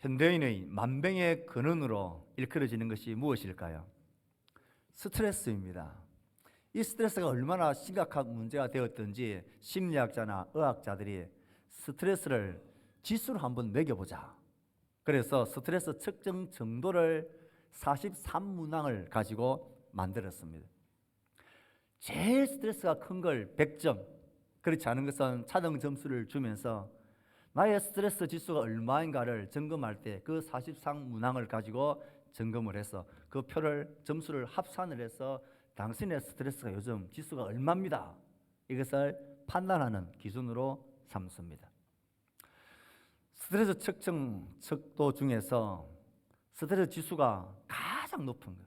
현대인의 만병의 근원으로 일컬어지는 것이 무엇일까요? 스트레스입니다. 이 스트레스가 얼마나 심각한 문제가 되었든지 심리학자나 의학자들이 스트레스를 지수로 한번 매겨보자. 그래서 스트레스 측정 정도를 43문항을 가지고 만들었습니다. 제일 스트레스가 큰 걸 100점, 그렇지 않은 것은 차등 점수를 주면서 나의 스트레스 지수가 얼마인가를 점검할 때 그 43문항을 가지고 점검을 해서 그 표를 점수를 합산을 해서 당신의 스트레스가 요즘 지수가 얼마입니다. 이것을 판단하는 기준으로 삼습니다. 스트레스 측정 척도 중에서 스트레스 지수가 가장 높은 것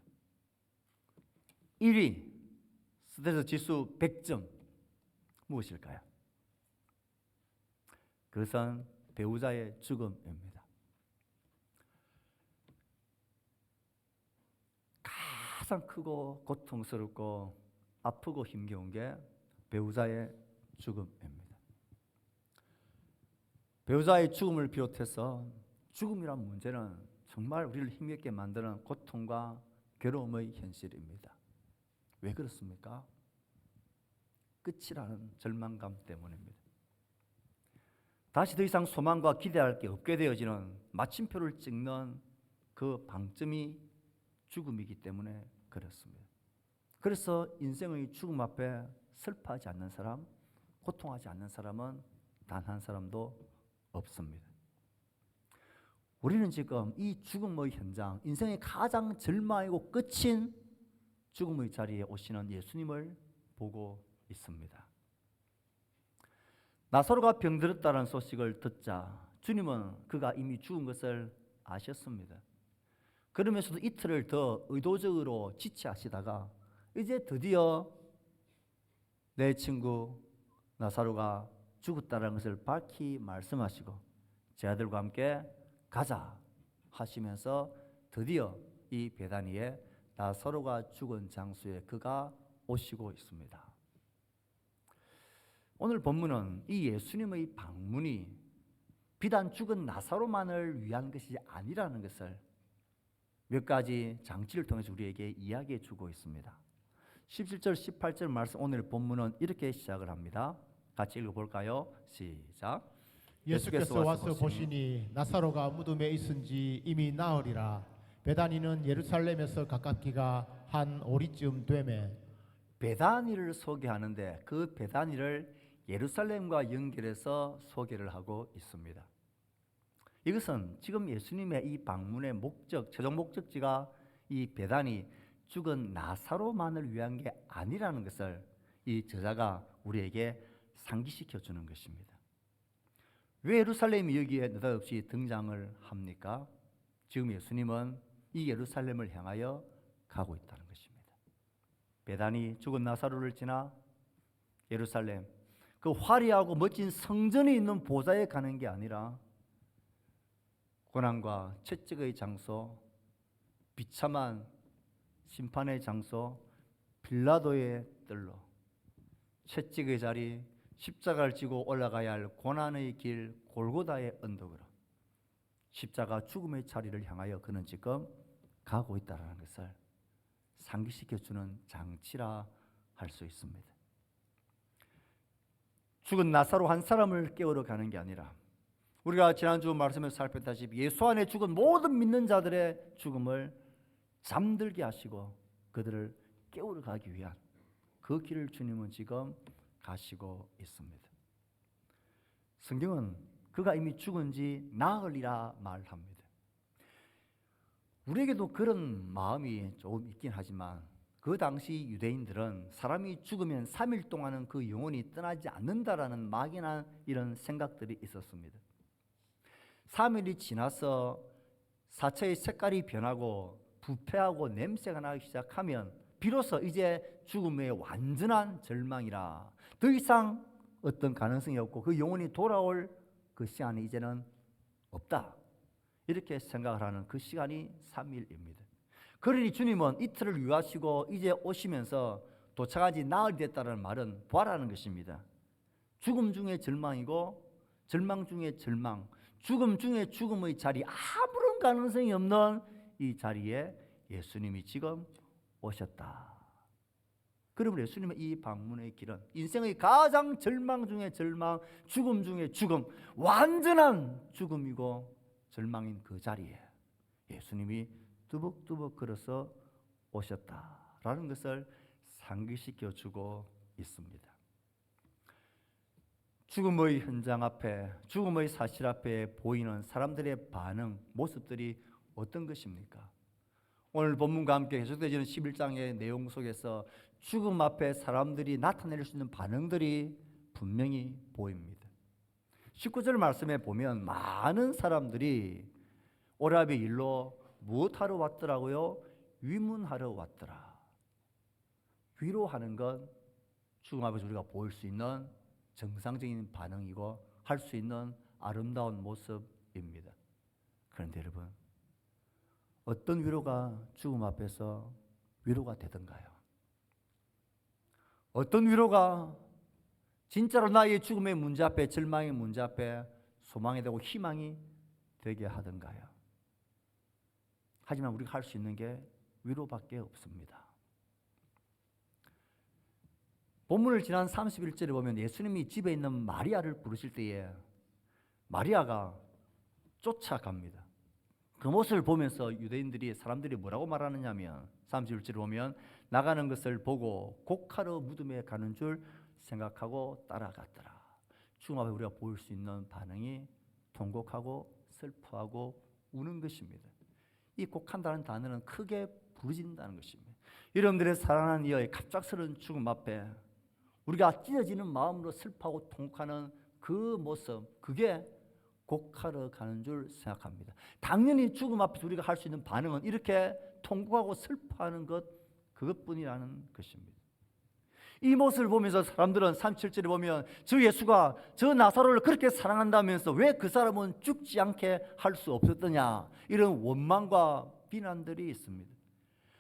1위 스트레스 지수 100점 무엇일까요? 그것은 배우자의 죽음입니다. 가장 크고 고통스럽고 아프고 힘겨운 게 배우자의 죽음입니다. 배우자의 죽음을 비롯해서 죽음이란 문제는 정말 우리를 힘겹게 만드는 고통과 괴로움의 현실입니다. 왜 그렇습니까? 끝이라는 절망감 때문입니다. 다시 더 이상 소망과 기대할 게 없게 되어지는 마침표를 찍는 그 방점이 죽음이기 때문에 그렇습니다. 그래서 인생의 죽음 앞에 슬퍼하지 않는 사람, 고통하지 않는 사람은 단 한 사람도 없습니다. 우리는 지금 이 죽음의 현장, 인생의 가장 절망이고 끝인 죽음의 자리에 오시는 예수님을 보고 있습니다. 나사로가 병들었다는 소식을 듣자 주님은 그가 이미 죽은 것을 아셨습니다. 그러면서도 이틀을 더 의도적으로 지체하시다가 이제 드디어 내 친구 나사로가 죽었다는 것을 밝히 말씀하시고 제 아들과 함께 가자 하시면서 드디어 이 베다니에 나사로가 죽은 장소에 그가 오시고 있습니다. 오늘 본문은 이 예수님의 방문이 비단 죽은 나사로만을 위한 것이 아니라는 것을 몇 가지 장치를 통해서 우리에게 이야기해 주고 있습니다. 17절, 18절 말씀 오늘 본문은 이렇게 시작을 합니다. 같이 읽어볼까요? 시작. 예수께서 와서 보시니 나사로가 무덤에 있은지 이미 나으리라. 베다니는 예루살렘에서 가깝기가 한 오리쯤 되매. 베다니를 소개하는데 그 베다니를 예루살렘과 연결해서 소개를 하고 있습니다. 이것은 지금 예수님의 이 방문의 목적, 최종 목적지가 이 베다니 죽은 나사로만을 위한 게 아니라는 것을 이 저자가 우리에게 상기시켜 주는 것입니다. 왜 예루살렘이 여기에 느닷없이 등장을 합니까? 지금 예수님은 이 예루살렘을 향하여 가고 있다는 것입니다. 베다니 죽은 나사로를 지나 예루살렘 그 화려하고 멋진 성전이 있는 보좌에 가는 게 아니라 고난과 채찍의 장소, 비참한 심판의 장소, 빌라도의 뜰로 채찍의 자리, 십자가를 지고 올라가야 할 고난의 길 골고다의 언덕으로 십자가 죽음의 자리를 향하여 그는 지금 가고 있다는 것을 상기시켜주는 장치라 할 수 있습니다. 죽은 나사로 한 사람을 깨우러 가는 게 아니라 우리가 지난주 말씀에서 살폈다시피 예수 안에 죽은 모든 믿는 자들의 죽음을 잠들게 하시고 그들을 깨우러 가기 위한 그 길을 주님은 지금 가시고 있습니다. 성경은 그가 이미 죽은지 나으리라 말합니다. 우리에게도 그런 마음이 조금 있긴 하지만 그 당시 유대인들은 사람이 죽으면 3일 동안은 그 영혼이 떠나지 않는다라는 막연한 이런 생각들이 있었습니다. 3일이 지나서 사체의 색깔이 변하고 부패하고 냄새가 나기 시작하면 비로소 이제 죽음의 완전한 절망이라 더 이상 어떤 가능성이 없고 그 영혼이 돌아올 그 시간이 이제는 없다. 이렇게 생각을 하는 그 시간이 3일입니다. 그러니 주님은 이틀을 유하시고 이제 오시면서 도착하지 나흘이 됐다는 말은 부활하는 것입니다. 죽음 중에 절망이고 절망 중에 절망, 죽음 중에 죽음의 자리, 아무런 가능성이 없는 이 자리에 예수님이 지금 오셨다. 그러면 예수님의 이 방문의 길은 인생의 가장 절망 중에 절망, 죽음 중에 죽음, 완전한 죽음이고 절망인 그 자리에 예수님이 뚜벅뚜벅 걸어서 오셨다라는 것을 상기시켜 주고 있습니다. 죽음의 현장 앞에, 죽음의 사실 앞에 보이는 사람들의 반응, 모습들이 어떤 것입니까? 오늘 본문과 함께 계속되어지는 11장의 내용 속에서 죽음 앞에 사람들이 나타낼 수 있는 반응들이 분명히 보입니다. 19절 말씀에 보면 많은 사람들이 오라비 일로 무엇하러 왔더라고요? 위문하러 왔더라. 위로하는 건 죽음 앞에서 우리가 보일 수 있는 정상적인 반응이고 할 수 있는 아름다운 모습입니다. 그런데 여러분, 어떤 위로가 죽음 앞에서 위로가 되던가요? 어떤 위로가 진짜로 나의 죽음의 문제 앞에, 절망의 문제 앞에 소망이 되고 희망이 되게 하던가요? 하지만 우리가 할 수 있는 게 위로밖에 없습니다. 본문을 지난 31절에 보면 예수님이 집에 있는 마리아를 부르실 때에 마리아가 쫓아갑니다. 그 모습을 보면서 유대인들이, 사람들이 뭐라고 말하느냐면 31절에 보면 나가는 것을 보고 곡하러 무덤에 가는 줄 생각하고 따라갔더라. 죽음 앞에 우리가 보일 수 있는 반응이 통곡하고 슬퍼하고 우는 것입니다. 이 곡한다는 단어는 크게 부르짖는다는 것입니다. 여러분들의 사랑하는 이의 갑작스러운 죽음 앞에 우리가 찢어지는 마음으로 슬퍼하고 통곡하는 그 모습, 그게 곡하러 가는 줄 생각합니다. 당연히 죽음 앞에서 우리가 할 수 있는 반응은 이렇게 통곡하고 슬퍼하는 것, 그것뿐이라는 것입니다. 이 모습을 보면서 사람들은 37절에 보면 저 예수가 저 나사로를 그렇게 사랑한다면서 왜 그 사람은 죽지 않게 할 수 없었더냐, 이런 원망과 비난들이 있습니다.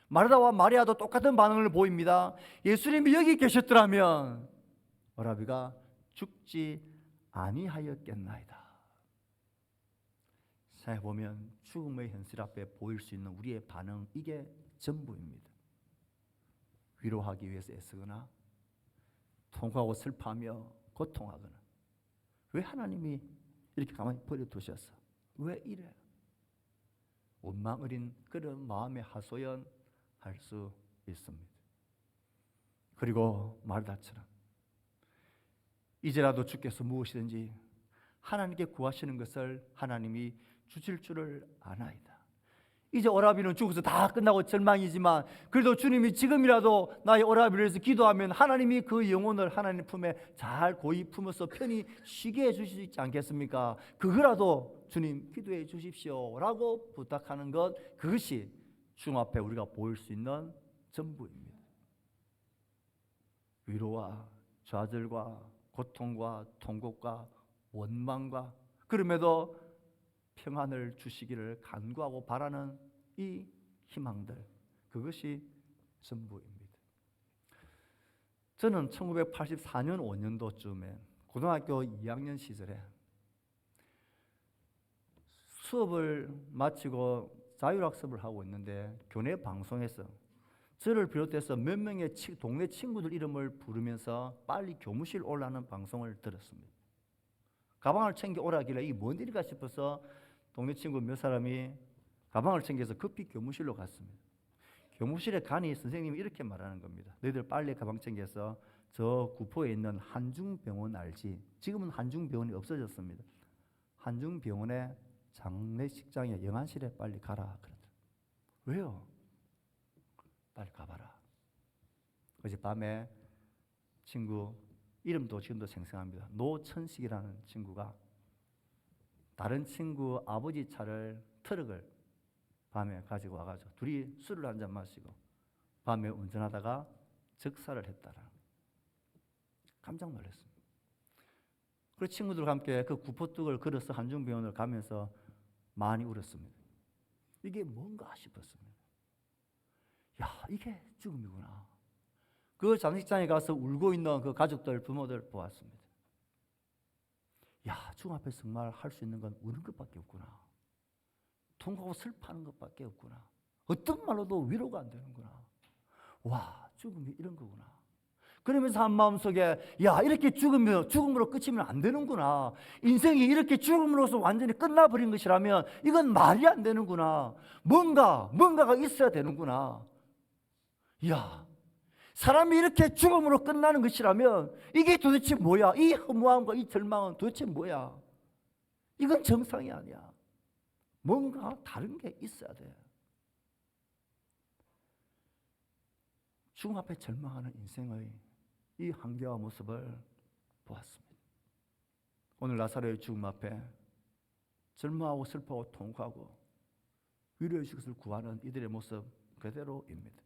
마르다와 마리아도 똑같은 반응을 보입니다. 예수님이 여기 계셨더라면 오라비가 죽지 아니하였겠나이다. 생각해보면 죽음의 현실 앞에 보일 수 있는 우리의 반응, 이게 전부입니다. 위로하기 위해서 애쓰거나 통곡하고 슬퍼하며 고통하거나, 왜 하나님이 이렇게 가만히 버려두셨어? 왜 이래? 원망 어린 그런 마음의 하소연 할 수 있습니다. 그리고 마르다처럼 이제라도 주께서 무엇이든지 하나님께 구하시는 것을 하나님이 주실 줄을 아나이다. 이제 오라비는 죽어서 다 끝나고 절망이지만 그래도 주님이 지금이라도 나의 오라비를 위해서 기도하면 하나님이 그 영혼을 하나님 품에 잘 고이 품어서 편히 쉬게 해주실 수 있지 않겠습니까? 그거라도 주님 기도해 주십시오 라고 부탁하는 것, 그것이 죽음 앞에 우리가 보일 수 있는 전부입니다. 위로와 좌절과 고통과 통곡과 원망과, 그럼에도 평안을 주시기를 간구하고 바라는 이 희망들, 그것이 전부입니다. 저는 1984년 5년도쯤에 고등학교 2학년 시절에 수업을 마치고 자율학습을 하고 있는데 교내 방송에서 저를 비롯해서 몇 명의 동네 친구들 이름을 부르면서 빨리 교무실 오라는 방송을 들었습니다. 가방을 챙겨 오라길래 이게 뭔 일일까 싶어서 동네 친구 몇 사람이 가방을 챙겨서 급히 교무실로 갔습니다. 교무실에 가니 선생님이 이렇게 말하는 겁니다. 너희들 빨리 가방 챙겨서 저 구포에 있는 한중병원 알지? 지금은 한중병원이 없어졌습니다. 한중병원에 장례식장에 영안실에 빨리 가라 그러더라고요. 왜요? 빨리 가봐라. 어젯밤에 친구 이름도 지금도 생생합니다. 노천식이라는 친구가 다른 친구 아버지 차를, 트럭을 밤에 가지고 와가지고 둘이 술을 한잔 마시고 밤에 운전하다가 즉사를 했다라. 깜짝 놀랐습니다. 그리고 친구들과 함께 그 구포뚝을 걸어서 한중병원을 가면서 많이 울었습니다. 이게 뭔가 싶었습니다. 야, 이게 죽음이구나. 그 장식장에 가서 울고 있는 그 가족들, 부모들 보았습니다. 야, 죽음 앞에 정말 할 수 있는 건 우는 것밖에 없구나. 통곡하고 슬퍼하는 것밖에 없구나. 어떤 말로도 위로가 안 되는구나. 와, 죽음이 이런 거구나. 그러면서 한 마음속에 야, 이렇게 죽음으로 끝이면 안 되는구나. 인생이 이렇게 죽음으로서 완전히 끝나버린 것이라면 이건 말이 안 되는구나. 뭔가가 있어야 되는구나. 야, 사람이 이렇게 죽음으로 끝나는 것이라면 이게 도대체 뭐야? 이 허무함과 이 절망은 도대체 뭐야? 이건 정상이 아니야. 뭔가 다른 게 있어야 돼. 죽음 앞에 절망하는 인생의 이 한계와 모습을 보았습니다. 오늘 나사로의 죽음 앞에 절망하고 슬퍼하고 통곡하고 위로의 것을 구하는 이들의 모습 그대로입니다.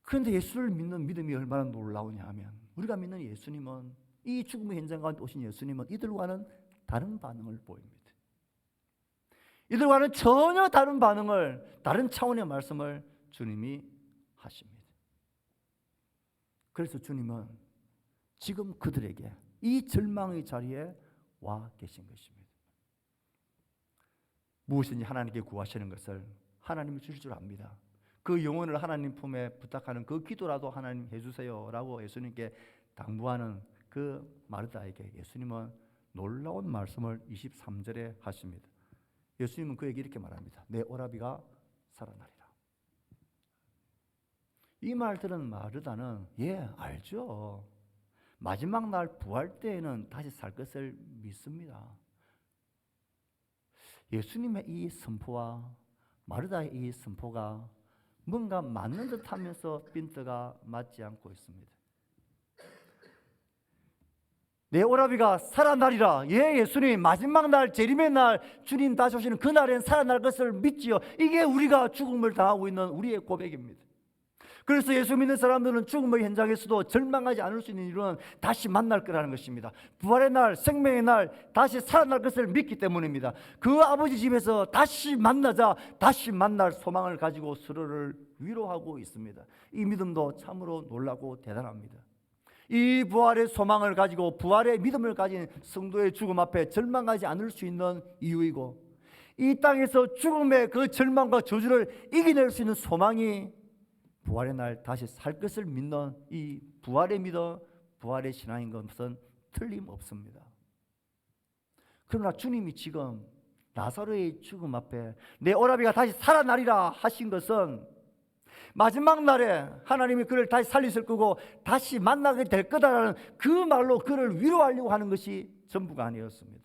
그런데 예수를 믿는 믿음이 얼마나 놀라우냐 하면 우리가 믿는 예수님은, 이 죽음의 현장 가운데 오신 예수님은 이들과는 다른 반응을 보입니다. 이들과는 전혀 다른 반응을, 다른 차원의 말씀을 주님이 하십니다. 그래서 주님은 지금 그들에게 이 절망의 자리에 와 계신 것입니다. 무엇인지 하나님께 구하시는 것을 하나님이 주실 줄 압니다. 그 영혼을 하나님 품에 부탁하는 그 기도라도 하나님 해주세요라고 예수님께 당부하는 그 마르다에게 예수님은 놀라운 말씀을 23절에 하십니다. 예수님은 그에게 이렇게 말합니다. 내 오라비가 살아나리라. 이 말 들은 마르다는 알죠. 마지막 날 부활 때에는 다시 살 것을 믿습니다. 예수님의 이 선포와 마르다의 이 선포가 뭔가 맞는 듯 하면서 핀트가 맞지 않고 있습니다. 내 오라비가 살아나리라. 예수님 마지막 날 재림의 날 주님 다시 오시는 그날엔 살아날 것을 믿지요. 이게 우리가 죽음을 당하고 있는 우리의 고백입니다. 그래서 예수 믿는 사람들은 죽음의 현장에서도 절망하지 않을 수 있는 이유는 다시 만날 거라는 것입니다. 부활의 날, 생명의 날 다시 살아날 것을 믿기 때문입니다. 그 아버지 집에서 다시 만나자, 다시 만날 소망을 가지고 서로를 위로하고 있습니다. 이 믿음도 참으로 놀라고 대단합니다. 이 부활의 소망을 가지고 부활의 믿음을 가진 성도의 죽음 앞에 절망하지 않을 수 있는 이유이고, 이 땅에서 죽음의 그 절망과 저주를 이겨낼 수 있는 소망이 부활의 날 다시 살 것을 믿는 이 부활의 믿음, 부활의 신앙인 것은 틀림없습니다. 그러나 주님이 지금 나사로의 죽음 앞에 내 오라비가 다시 살아나리라 하신 것은 마지막 날에 하나님이 그를 다시 살리실 거고 다시 만나게 될 거다라는 그 말로 그를 위로하려고 하는 것이 전부가 아니었습니다.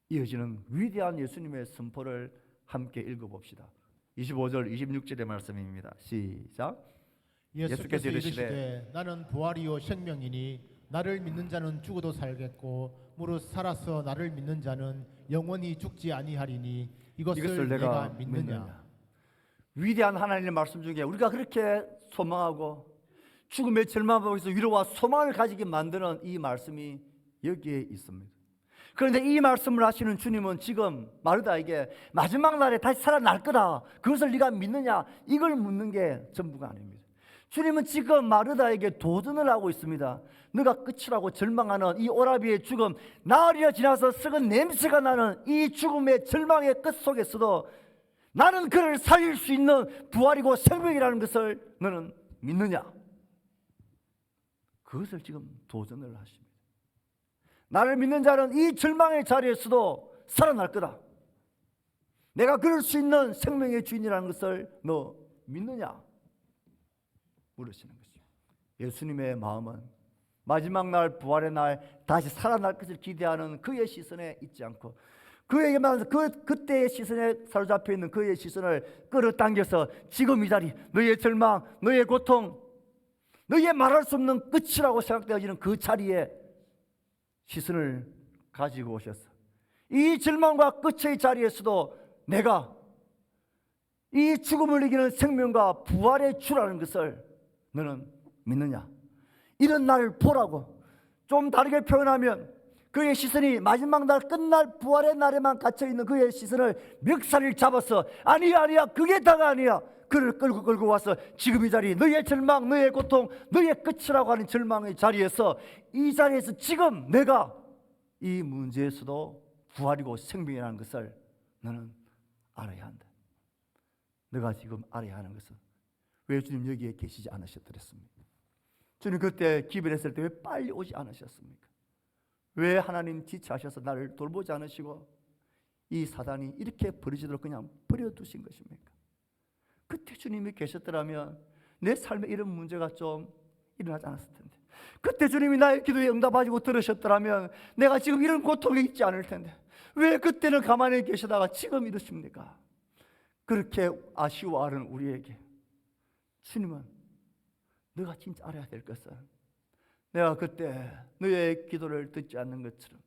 이어지는 위대한 예수님의 선포를 함께 읽어봅시다. 25절 26절의 말씀입니다. 시작. 예수께서 이르시되 나는 부활이요 생명이니 나를 믿는 자는 죽어도 살겠고 무릇 살아서 나를 믿는 자는 영원히 죽지 아니하리니 이것을 내가 믿느냐. 위대한 하나님의 말씀 중에 우리가 그렇게 소망하고 죽음의 절망에서 위로와 소망을 가지게 만드는 이 말씀이 여기에 있습니다. 그런데 이 말씀을 하시는 주님은 지금 마르다에게 마지막 날에 다시 살아날 거다, 그것을 네가 믿느냐, 이걸 묻는 게 전부가 아닙니다. 주님은 지금 마르다에게 도전을 하고 있습니다. 너가 끝이라고 절망하는 이 오라비의 죽음, 나흘이나 지나서 썩은 냄새가 나는 이 죽음의 절망의 끝 속에서도 나는 그를 살릴 수 있는 부활이고 생명이라는 것을 너는 믿느냐? 그것을 지금 도전을 하십니다. 나를 믿는 자는 이 절망의 자리에서도 살아날 거다. 내가 그럴 수 있는 생명의 주인이라는 것을 너 믿느냐? 물으시는 것이죠. 예수님의 마음은 마지막 날 부활의 날 다시 살아날 것을 기대하는 그의 시선에 있지 않고 그에게만 그때의 시선에 사로잡혀 있는 그의 시선을 끌어당겨서 지금 이 자리, 너의 절망, 너의 고통, 너의 말할 수 없는 끝이라고 생각되어지는 그 자리에 시선을 가지고 오셔서 이 절망과 끝의 자리에서도 내가 이 죽음을 이기는 생명과 부활의 주라는 것을 너는 믿느냐? 이런 나를 보라고. 좀 다르게 표현하면 그의 시선이 마지막 날 끝날 부활의 날에만 갇혀있는 그의 시선을 멱살을 잡아서 아니야 그게 다가 아니야. 그를 끌고 와서 지금 이 자리, 너의 절망, 너의 고통, 너의 끝이라고 하는 절망의 자리에서, 이 자리에서 지금 내가 이 문제에서도 부활이고 생명이라는 것을 너는 알아야 한다. 너가 지금 알아야 하는 것은, 왜 주님 여기에 계시지 않으셨더랬습니까? 주님 그때 기별했을 때 왜 빨리 오지 않으셨습니까? 왜 하나님 지체하셔서 나를 돌보지 않으시고 이 사단이 이렇게 버리지도록 그냥 버려두신 것입니까? 그때 주님이 계셨더라면 내 삶에 이런 문제가 좀 일어나지 않았을 텐데, 그때 주님이 나의 기도에 응답하시고 들으셨더라면 내가 지금 이런 고통에 있지 않을 텐데, 왜 그때는 가만히 계시다가 지금 이러십니까? 그렇게 아쉬워하는 우리에게 주님은, 너가 진짜 알아야 될 것은, 내가 그때 너의 기도를 듣지 않는 것처럼,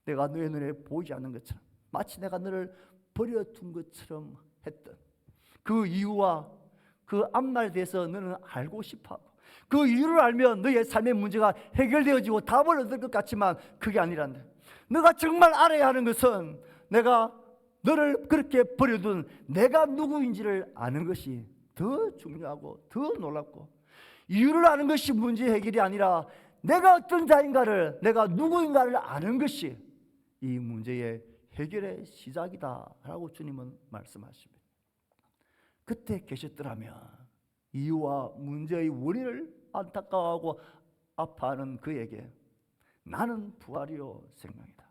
내가 너의 눈에 보이지 않는 것처럼, 마치 내가 너를 버려둔 것처럼 했던 그 이유와 그 앞날에 대해서 너는 알고 싶어하고, 그 이유를 알면 너의 삶의 문제가 해결되어지고 답을 얻을 것 같지만 그게 아니란다. 너가 정말 알아야 하는 것은, 내가 너를 그렇게 버려둔 내가 누구인지를 아는 것이 더 중요하고 더 놀랍고, 이유를 아는 것이 문제 해결이 아니라 내가 어떤 자인가를, 내가 누구인가를 아는 것이 이 문제의 해결의 시작이다라고 주님은 말씀하십니다. 그때 계셨더라면 이유와 문제의 원인을 안타까워하고 아파하는 그에게, 나는 부활이요 생명이다,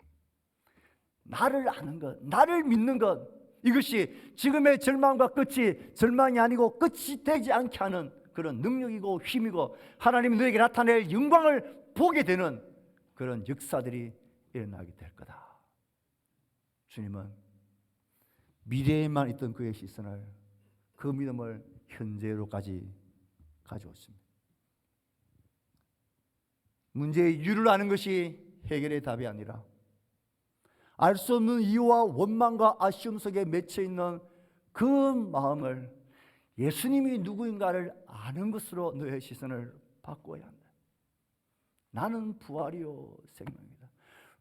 나를 아는 것, 나를 믿는 것, 이것이 지금의 절망과 끝이 절망이 아니고 끝이 되지 않게 하는 그런 능력이고 힘이고, 하나님이 너에게 나타낼 영광을 보게 되는 그런 역사들이 일어나게 될 거다. 주님은 미래에만 있던 그의 시선을, 그 믿음을 현재로까지 가져왔습니다. 문제의 이유를 아는 것이 해결의 답이 아니라, 알 수 없는 이유와 원망과 아쉬움 속에 맺혀 있는 그 마음을 예수님이 누구인가를 아는 것으로 너의 시선을 바꿔야 한다. 나는 부활이요 생명이다.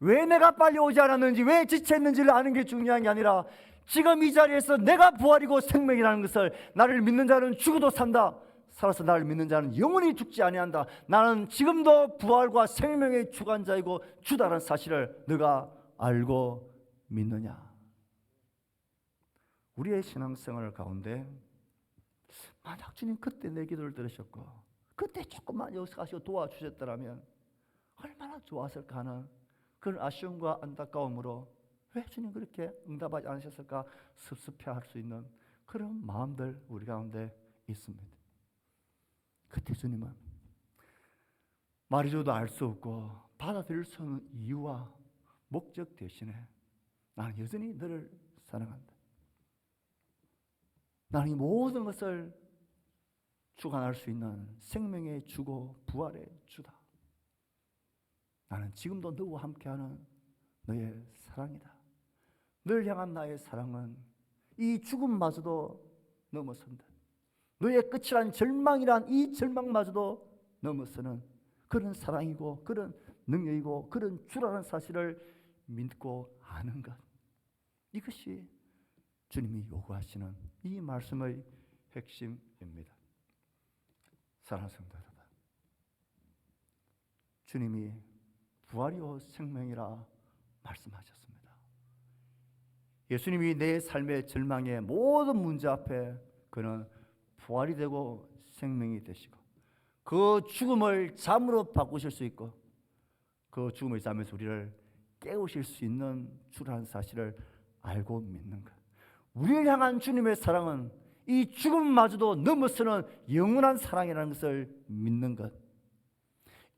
왜 내가 빨리 오지 않았는지, 왜 지체했는지를 아는 게 중요한 게 아니라, 지금 이 자리에서 내가 부활이고 생명이라는 것을, 나를 믿는 자는 죽어도 산다, 살아서 나를 믿는 자는 영원히 죽지 아니한다, 나는 지금도 부활과 생명의 주관자이고 주다라는 사실을 너가 알고 믿느냐? 우리의 신앙생활 가운데 만약 주님 그때 내 기도를 들으셨고 그때 조금만 여기서 가시고 도와주셨더라면 얼마나 좋았을까 하는 그런 아쉬움과 안타까움으로, 왜 주님 그렇게 응답하지 않으셨을까 섭섭해할 수 있는 그런 마음들 우리 가운데 있습니다. 그때 주님은 말해줘도 알 수 없고 받아들일 수 없는 이유와 목적 대신에, 나는 여전히 너를 사랑한다, 나는 이 모든 것을 주관할 수 있는 생명의 주고 부활의 주다, 나는 지금도 너와 함께하는 너의 사랑이다, 널 향한 나의 사랑은 이 죽음마저도 넘어선다, 너의 끝이란 절망이란 이 절망마저도 넘어서는 그런 사랑이고 그런 능력이고 그런 주라는 사실을 믿고 아는 것, 이것이 주님이 요구하시는 이 말씀의 핵심입니다. 사랑하는 성도 여러분, 주님이 부활이요 생명이라 말씀하셨습니다. 예수님이 내 삶의 절망의 모든 문제 앞에 그는 부활이 되고 생명이 되시고, 그 죽음을 잠으로 바꾸실 수 있고, 그 죽음의 잠에서 우리를 깨우실 수 있는 주라는 사실을 알고 믿는 것, 우리를 향한 주님의 사랑은 이 죽음마저도 넘어서는 영원한 사랑이라는 것을 믿는 것,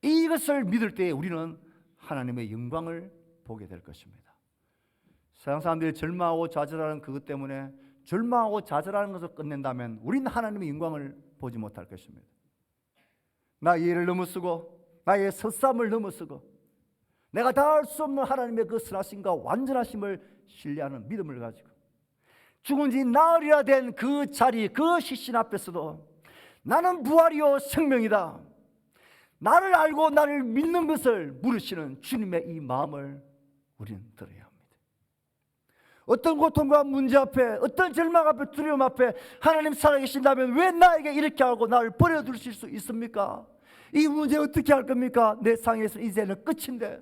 이것을 믿을 때 우리는 하나님의 영광을 보게 될 것입니다. 세상 사람들이 절망하고 좌절하는 그것 때문에, 절망하고 좌절하는 것을 끝낸다면 우리는 하나님의 영광을 보지 못할 것입니다. 나의 예를 넘어서고 나의 설삼을 넘어서고 내가 다 할 수 없는 하나님의 그 선하심과 완전하심을 신뢰하는 믿음을 가지고 죽은 지 나흘이나 된 그 자리, 그 시신 앞에서도 나는 부활이요 생명이다, 나를 알고 나를 믿는 것을 물으시는 주님의 이 마음을 우리는 들어야 합니다. 어떤 고통과 문제 앞에, 어떤 절망 앞에, 두려움 앞에 하나님 살아계신다면 왜 나에게 이렇게 하고 나를 버려두실 수 있습니까? 이 문제 어떻게 할 겁니까? 내 상에서 이제는 끝인데.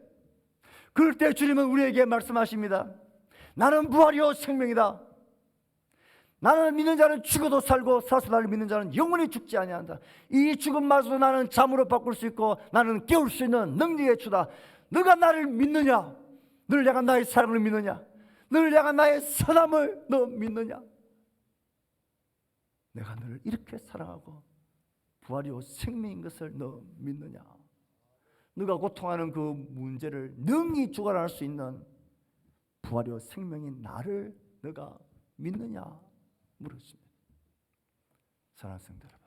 그럴 때 주님은 우리에게 말씀하십니다. 나는 부활이요 생명이다. 나는 믿는 자는 죽어도 살고 살아서 나를 믿는 자는 영원히 죽지 아니한다. 이 죽음마저도 나는 잠으로 바꿀 수 있고 나는 깨울 수 있는 능력의 주다. 너가 나를 믿느냐? 너를 향한 나의 사랑을 믿느냐? 너를 향한 나의 선함을 너 믿느냐? 내가 너를 이렇게 사랑하고 부활이요 생명인 것을 너 믿느냐? 너가 고통하는 그 문제를 능히 주관할 수 있는 부활이요 생명인 나를 너가 믿느냐? 물었습니다. 사랑하는 성도 여러분,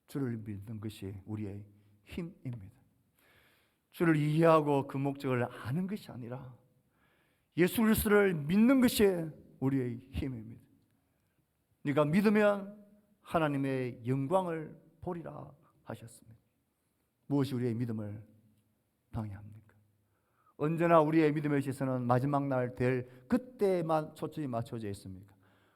주를 믿는 것이 우리의 힘입니다. 주를 이해하고 그 목적을 아는 것이 아니라 예수 그리스도를 믿는 것이 우리의 힘입니다. 네가 믿으면 하나님의 영광을 보리라 하셨습니다. 무엇이 우리의 믿음을 방해합니까? 언제나 우리의 믿음의 시선은 마지막 날 될 그때만 초점이 맞춰져 있습니까?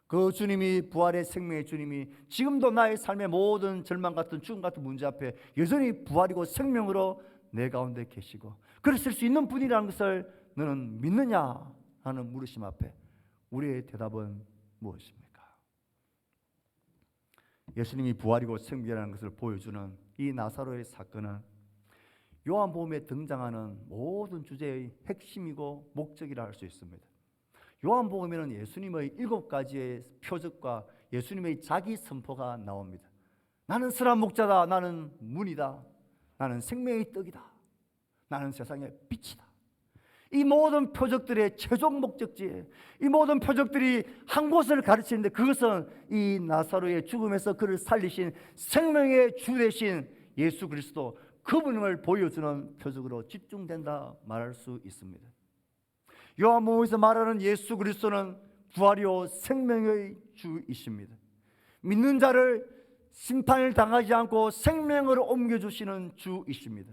그 주님이, 부활의 생명의 주님이 지금도 나의 삶의 모든 절망 같은 죽음 같은 문제 앞에 여전히 부활이고 생명으로 내 가운데 계시고 그러실 수 있는 분이라는 것을 너는 믿느냐 하는 물으심 앞에 우리의 대답은 무엇입니까? 예수님이 부활이고 생명이라는 것을 보여주는 이 나사로의 사건은 요한복음에 등장하는 모든 주제의 핵심이고 목적이라 할 수 있습니다. 요한복음에는 예수님의 7가지의 표적과 예수님의 자기 선포가 나옵니다. 나는 선한 목자다. 나는 문이다. 나는 생명의 떡이다. 나는 세상의 빛이다. 이 모든 표적들의 최종 목적지, 이 모든 표적들이 한 곳을 가르치는데 그것은 이 나사로의 죽음에서 그를 살리신 생명의 주 되신 예수 그리스도 그분을 보여주는 표적으로 집중된다 말할 수 있습니다. 요한복음에서 말하는 예수 그리스도는 부활이요 생명의 주이십니다. 믿는 자를 심판을 당하지 않고 생명으로 옮겨주시는 주이십니다.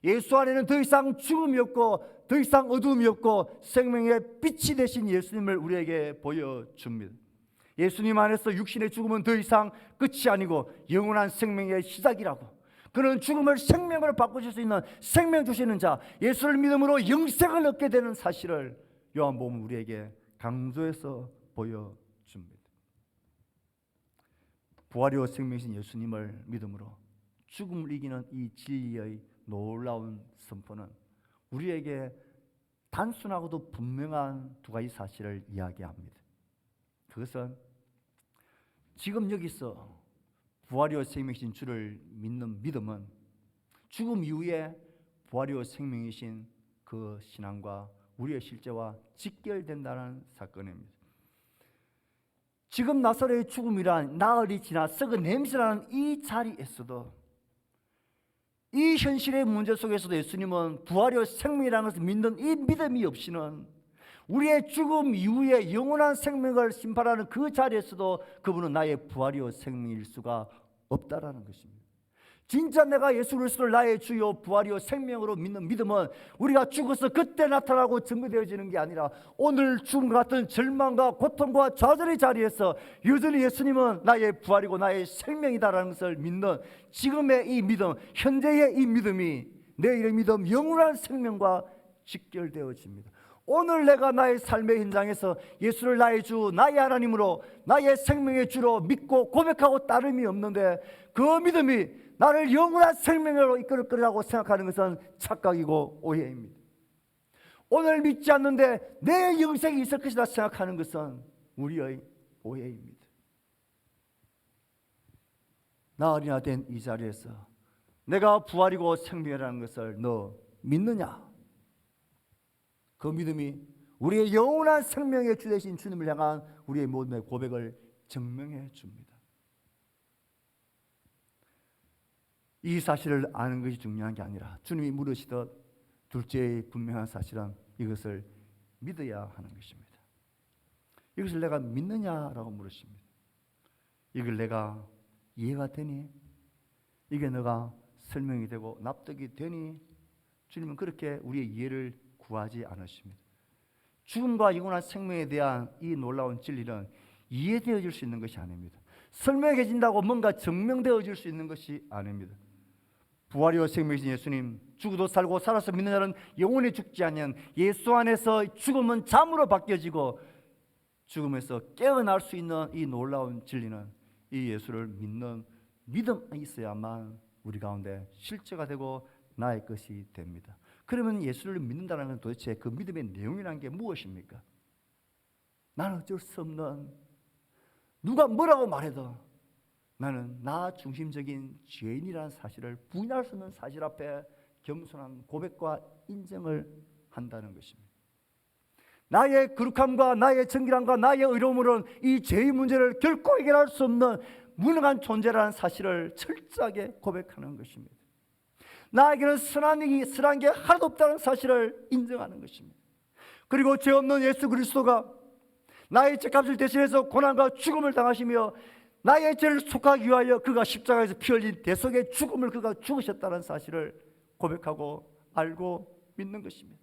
예수 안에는 더 이상 죽음이 없고 더 이상 어두움이 없고 생명의 빛이 되신 예수님을 우리에게 보여줍니다. 예수님 안에서 육신의 죽음은 더 이상 끝이 아니고 영원한 생명의 시작이라고, 그는 죽음을 생명으로 바꾸실 수 있는 생명 주시는 자, 예수를 믿음으로 영생을 얻게 되는 사실을 요한복음은 우리에게 강조해서 보여줍니다. 부활이요 생명이신 예수님을 믿음으로 죽음을 이기는 이 진리의 놀라운 선포는 우리에게 단순하고도 분명한 두 가지 사실을 이야기합니다. 그것은 지금 여기서 부활이요 생명이신 주를 믿는 믿음은 죽음 이후에 부활이요 생명이신 그 신앙과 우리의 실제와 직결된다는 사건입니다. 지금 나사로의 죽음이란 나흘이 지나 썩은 냄새나는 이 자리에서도, 이 현실의 문제 속에서도 예수님은 부활이요 생명이라는 것을 믿는 이 믿음이 없이는 우리의 죽음 이후에 영원한 생명을 심판하는 그 자리에서도 그분은 나의 부활이요 생명일 수가 없다라는 것입니다. 진짜 내가 예수 그리스도를 나의 주요 부활이요 생명으로 믿는 믿음은 우리가 죽어서 그때 나타나고 증거되어지는 게 아니라 오늘 죽음 같은 절망과 고통과 좌절의 자리에서 여전히 예수님은 나의 부활이고 나의 생명이다라는 것을 믿는 지금의 이 믿음, 현재의 이 믿음이 내일의 믿음, 영원한 생명과 직결되어집니다. 오늘 내가 나의 삶의 현장에서 예수를 나의 주, 나의 하나님으로, 나의 생명의 주로 믿고 고백하고 따름이 없는데 그 믿음이 나를 영원한 생명으로 이끌 거라고 생각하는 것은 착각이고 오해입니다. 오늘 믿지 않는데 내 영생이 있을 것이라 생각하는 것은 우리의 오해입니다. 나흘이나 된 이 자리에서 내가 부활이고 생명이라는 것을 너 믿느냐? 그 믿음이 우리의 영원한 생명의 주 되신 주님을 향한 우리의 모든 고백을 증명해 줍니다. 이 사실을 아는 것이 중요한 게 아니라 주님이 물으시듯 둘째의 분명한 사실은 이것을 믿어야 하는 것입니다. 이것을 내가 믿느냐라고 물으십니다. 이걸 내가 이해가 되니? 이게 너가 설명이 되고 납득이 되니 주님은 그렇게 우리의 이해를 구하지 않으십니다. 죽음과 영원한 생명에 대한 이 놀라운 진리는 이해되어질 수 있는 것이 아닙니다. 설명해진다고 뭔가 증명되어질 수 있는 것이 아닙니다. 부활이요 생명이신 예수님, 죽어도 살고 살아서 믿는 자는 영원히 죽지 않는 예수 안에서 죽음은 잠으로 바뀌어지고 죽음에서 깨어날 수 있는 이 놀라운 진리는 이 예수를 믿는 믿음이 있어야만 우리 가운데 실제가 되고 나의 것이 됩니다. 그러면 예수를 믿는다는 건 도대체 그 믿음의 내용이라는 게 무엇입니까? 나는 어쩔 수 없는, 누가 뭐라고 말해도 나는 나 중심적인 죄인이라는 사실을 부인할 수 없는 사실 앞에 겸손한 고백과 인정을 한다는 것입니다. 나의 거룩함과 나의 정결함과 나의 의로움으로는 이 죄의 문제를 결코 해결할 수 없는 무능한 존재라는 사실을 철저하게 고백하는 것입니다. 나에게는 선한 게 하나도 없다는 사실을 인정하는 것입니다. 그리고 죄 없는 예수 그리스도가 나의 죄값을 대신해서 고난과 죽음을 당하시며 나의 죄를 속하기 위하여 그가 십자가에서 피 흘린 대속의 죽음을 그가 죽으셨다는 사실을 고백하고 알고 믿는 것입니다.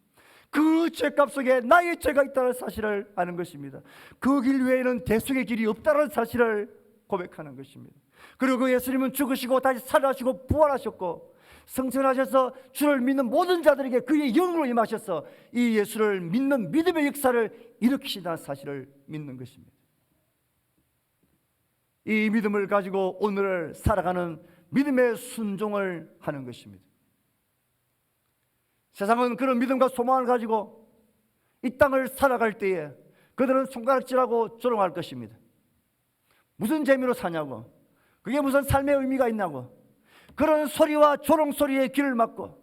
그 죄값 속에 나의 죄가 있다는 사실을 아는 것입니다. 그 길 외에는 대속의 길이 없다는 사실을 고백하는 것입니다. 그리고 그 예수님은 죽으시고 다시 살아나시고 부활하셨고 성천하셔서 주를 믿는 모든 자들에게 그의 영으로 임하셔서 이 예수를 믿는 믿음의 역사를 일으키시다는 사실을 믿는 것입니다. 이 믿음을 가지고 오늘을 살아가는 믿음의 순종을 하는 것입니다. 세상은 그런 믿음과 소망을 가지고 이 땅을 살아갈 때에 그들은 손가락질하고 조롱할 것입니다. 무슨 재미로 사냐고, 그게 무슨 삶의 의미가 있냐고, 그런 소리와 조롱 소리에 귀를 막고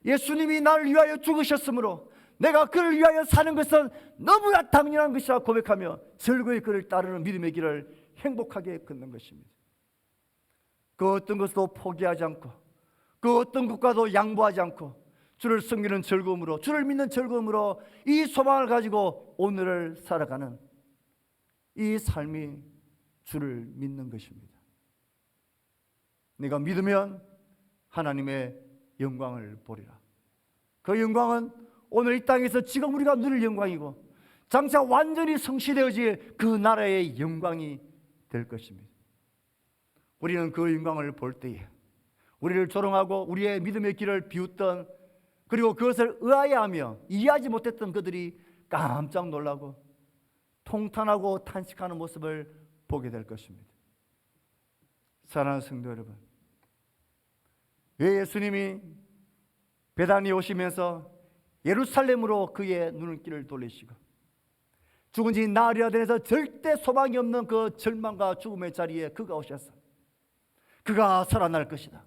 예수님이 나를 위하여 죽으셨으므로 내가 그를 위하여 사는 것은 너무나 당연한 것이라 고백하며 즐거이 그를 따르는 믿음의 길을 행복하게 걷는 것입니다. 그 어떤 것도 포기하지 않고 그 어떤 것과도 양보하지 않고 주를 섬기는 즐거움으로, 주를 믿는 즐거움으로 이 소망을 가지고 오늘을 살아가는 이 삶이 주를 믿는 것입니다. 네가 믿으면 하나님의 영광을 보리라. 그 영광은 오늘 이 땅에서 지금 우리가 누릴 영광이고 장차 완전히 성취되어질 그 나라의 영광이 될 것입니다. 우리는 그 영광을 볼 때에 우리를 조롱하고 우리의 믿음의 길을 비웃던, 그리고 그것을 의아해하며 이해하지 못했던 그들이 깜짝 놀라고 통탄하고 탄식하는 모습을 보게 될 것입니다. 사랑하는 성도 여러분, 왜 예수님이 베다니에 오시면서 예루살렘으로 그의 눈길을 돌리시고 죽은 지 나흘이나 되면서 절대 소망이 없는 그 절망과 죽음의 자리에 그가 오셔서 그가 살아날 것이다,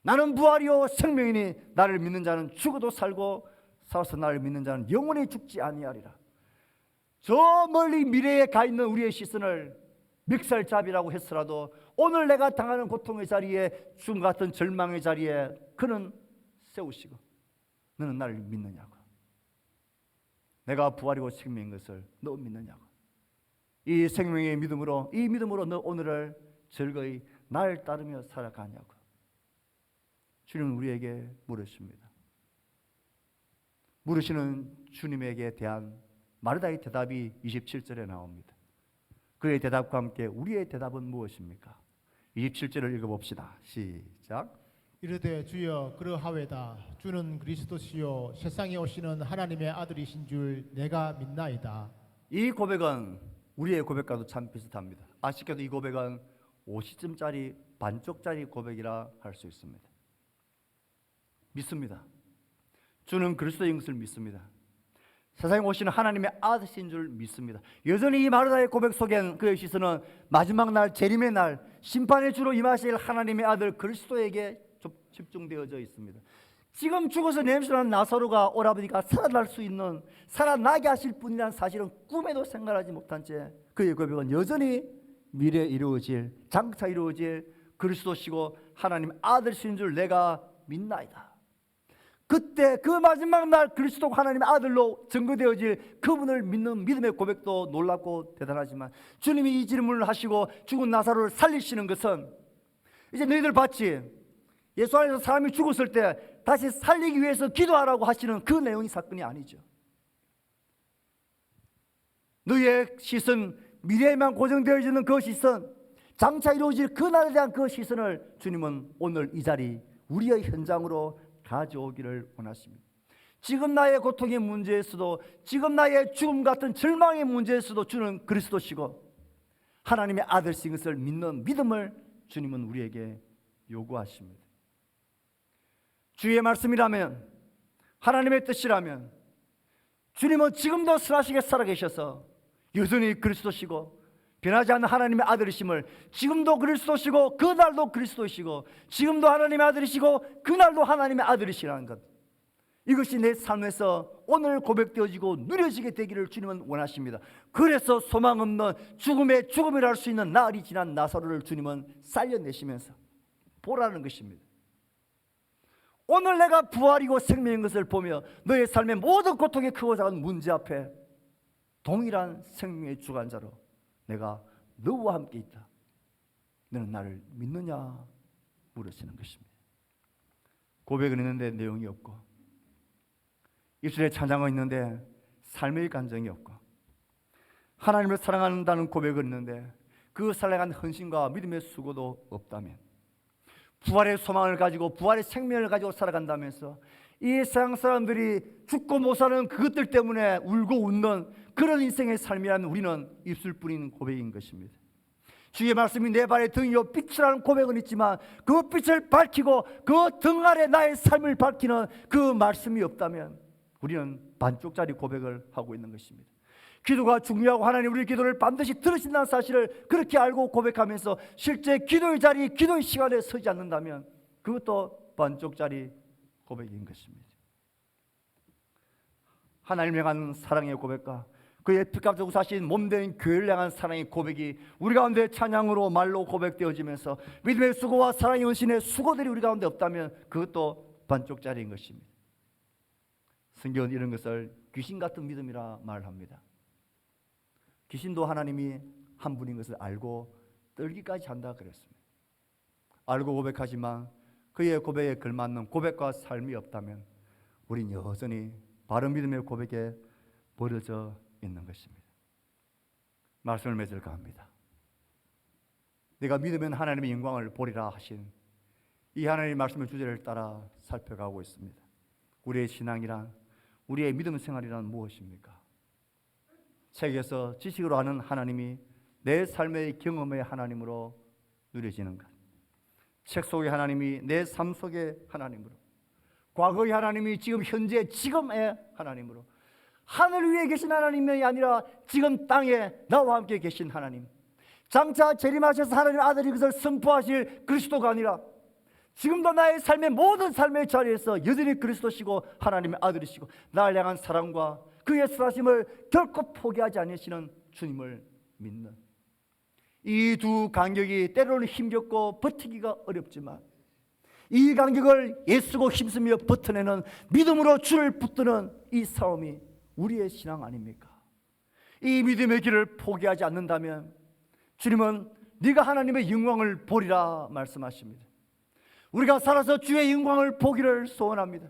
나는 부활이요 생명이니 나를 믿는 자는 죽어도 살고 살아서 나를 믿는 자는 영원히 죽지 아니하리라. 저 멀리 미래에 가 있는 우리의 시선을 멱살잡이라고 했으라도 오늘 내가 당하는 고통의 자리에, 죽음 같은 절망의 자리에 그는 세우시고 너는 나를 믿느냐고, 내가 부활이고 생명인 것을 너 믿느냐고, 이 생명의 믿음으로, 이 믿음으로 너 오늘을 즐거이 날 따르며 살아가냐고 주님은 우리에게 물으십니다. 물으시는 주님에게 대한 마르다의 대답이 27절에 나옵니다. 그의 대답과 함께 우리의 대답은 무엇입니까? 27절을 읽어봅시다. 시작. 이르되 주여 그러하외다. 주는 그리스도시요 세상에 오시는 하나님의 아들이신 줄 내가 믿나이다. 이 고백은 우리의 고백과도 참 비슷합니다. 아쉽게도 이 고백은 50점짜리 반쪽짜리 고백이라 할 수 있습니다. 믿습니다. 주는 그리스도인 것을 믿습니다. 세상에 오시는 하나님의 아들이신 줄 믿습니다. 여전히 이 마르다의 고백 속엔 그의 시선은 마지막 날, 재림의 날, 심판의 주로 임하실 하나님의 아들 그리스도에게 집중되어져 있습니다. 지금 죽어서 냄새나는 나사로가 오라버니가 살아날 수 있는, 살아나게 하실 분이라는 사실은 꿈에도 생각하지 못한 채 그의 고백은 여전히 미래에 이루어질, 장차 이루어질 그리스도시고 하나님 아들이신 줄 내가 믿나이다. 그때 그 마지막 날 그리스도가 하나님의 아들로 증거되어질 그분을 믿는 믿음의 고백도 놀랍고 대단하지만 주님이 이 질문을 하시고 죽은 나사로를 살리시는 것은 이제 너희들 봤지? 예수 안에서 사람이 죽었을 때 다시 살리기 위해서 기도하라고 하시는 그 내용이 사건이 아니죠. 너희의 시선, 미래에만 고정되어지는 그 시선, 장차 이루어질 그 날에 대한 그 시선을 주님은 오늘 이 자리 우리의 현장으로 가져오기를 원하십니다. 지금 나의 고통의 문제에서도, 지금 나의 죽음 같은 절망의 문제에서도 주는 그리스도시고 하나님의 아들이신 것을 믿는 믿음을 주님은 우리에게 요구하십니다. 주의 말씀이라면, 하나님의 뜻이라면 주님은 지금도 선하시게 살아계셔서 여전히 그리스도시고 변하지 않는 하나님의 아들이심을, 지금도 그리스도시고 그날도 그리스도시고 지금도 하나님의 아들이시고 그날도 하나님의 아들이시라는 것, 이것이 내 삶에서 오늘 고백되어지고 누려지게 되기를 주님은 원하십니다. 그래서 소망 없는 죽음의 죽음이라 할 수 있는 날이 지난 나사로를 주님은 살려내시면서 보라는 것입니다. 오늘 내가 부활이고 생명인 것을 보며 너의 삶의 모든 고통의 크고 작은 문제 앞에 동일한 생명의 주관자로 내가 너와 함께 있다, 너는 나를 믿느냐 물으시는 것입니다. 고백은 있는데 내용이 없고, 입술에 찬양은 있는데 삶의 감정이 없고, 하나님을 사랑한다는 고백은 있는데 그 사랑한 헌신과 믿음의 수고도 없다면, 부활의 소망을 가지고 부활의 생명을 가지고 살아간다면서 이 세상 사람들이 죽고 못 사는 그것들 때문에 울고 웃는 그런 인생의 삶이라는 우리는 입술뿐인 고백인 것입니다. 주의 말씀이 내 발의 등이요 빛이라는 고백은 있지만 그 빛을 밝히고 그 등 아래 나의 삶을 밝히는 그 말씀이 없다면 우리는 반쪽짜리 고백을 하고 있는 것입니다. 기도가 중요하고 하나님 우리 기도를 반드시 들으신다는 사실을 그렇게 알고 고백하면서 실제 기도의 자리, 기도의 시간에 서지 않는다면 그것도 반쪽짜리 고백인 것입니다. 하나님을 향한 사랑의 고백과 그의 피값 주고 사신 몸된 교회를 향한 사랑의 고백이 우리 가운데 찬양으로 말로 고백되어지면서 믿음의 수고와 사랑의 헌신의 수고들이 우리 가운데 없다면 그것도 반쪽짜리인 것입니다. 성경은 이런 것을 귀신 같은 믿음이라 말합니다. 귀신도 하나님이 한 분인 것을 알고 떨기까지 한다 그랬습니다. 알고 고백하지만 그의 고백에 걸맞는 고백과 삶이 없다면 우린 여전히 바른 믿음의 고백에 버려져 있는 것입니다. 말씀을 맺을까 합니다. 내가 믿으면 하나님의 영광을 보리라 하신 이 하나님의 말씀의 주제를 따라 살펴가고 있습니다. 우리의 신앙이란, 우리의 믿음 생활이란 무엇입니까? 책에서 지식으로 아는 하나님이 내 삶의 경험의 하나님으로 누려지는 것, 책 속의 하나님이 내 삶 속의 하나님으로, 과거의 하나님이 지금 현재 지금의 하나님으로, 하늘 위에 계신 하나님이 아니라 지금 땅에 나와 함께 계신 하나님, 장차 재림하셔서 하나님의 아들이 그것을 선포하실 그리스도가 아니라 지금도 나의 삶의 모든 삶의 자리에서 여전히 그리스도시고 하나님의 아들이시고 나를 향한 사랑과 그의 선하심을 결코 포기하지 않으시는 주님을 믿는 이 두 간격이 때로는 힘겹고 버티기가 어렵지만 이 간격을 애쓰고 힘쓰며 버텨내는 믿음으로 줄을 붙드는 이 싸움이 우리의 신앙 아닙니까? 이 믿음의 길을 포기하지 않는다면 주님은 네가 하나님의 영광을 보리라 말씀하십니다. 우리가 살아서 주의 영광을 보기를 소원합니다.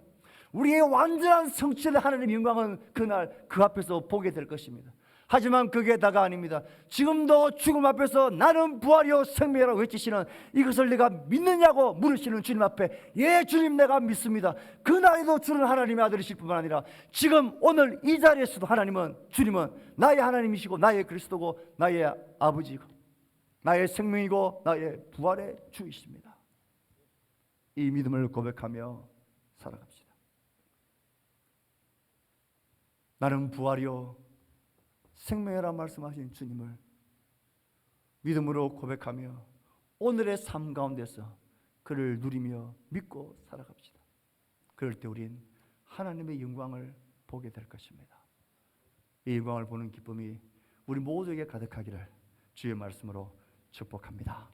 우리의 완전한 성취된 하나님의 영광은 그날 그 앞에서 보게 될 것입니다. 하지만 그게 다가 아닙니다. 지금도 죽음 앞에서 나는 부활이요 생명이라고 외치시는 이것을 내가 믿느냐고 물으시는 주님 앞에 예 주님 내가 믿습니다. 그날에도 주는 하나님의 아들이실 뿐만 아니라 지금 오늘 이 자리에서도 주님은 나의 하나님이시고 나의 그리스도고 나의 아버지고 나의 생명이고 나의 부활의 주이십니다. 이 믿음을 고백하며 살아갑시다. 나는 부활이요 생명이라 말씀하신 주님을 믿음으로 고백하며 오늘의 삶 가운데서 그를 누리며 믿고 살아갑시다. 그럴 때 우린 하나님의 영광을 보게 될 것입니다. 이 영광을 보는 기쁨이 우리 모두에게 가득하기를 주의 말씀으로 축복합니다.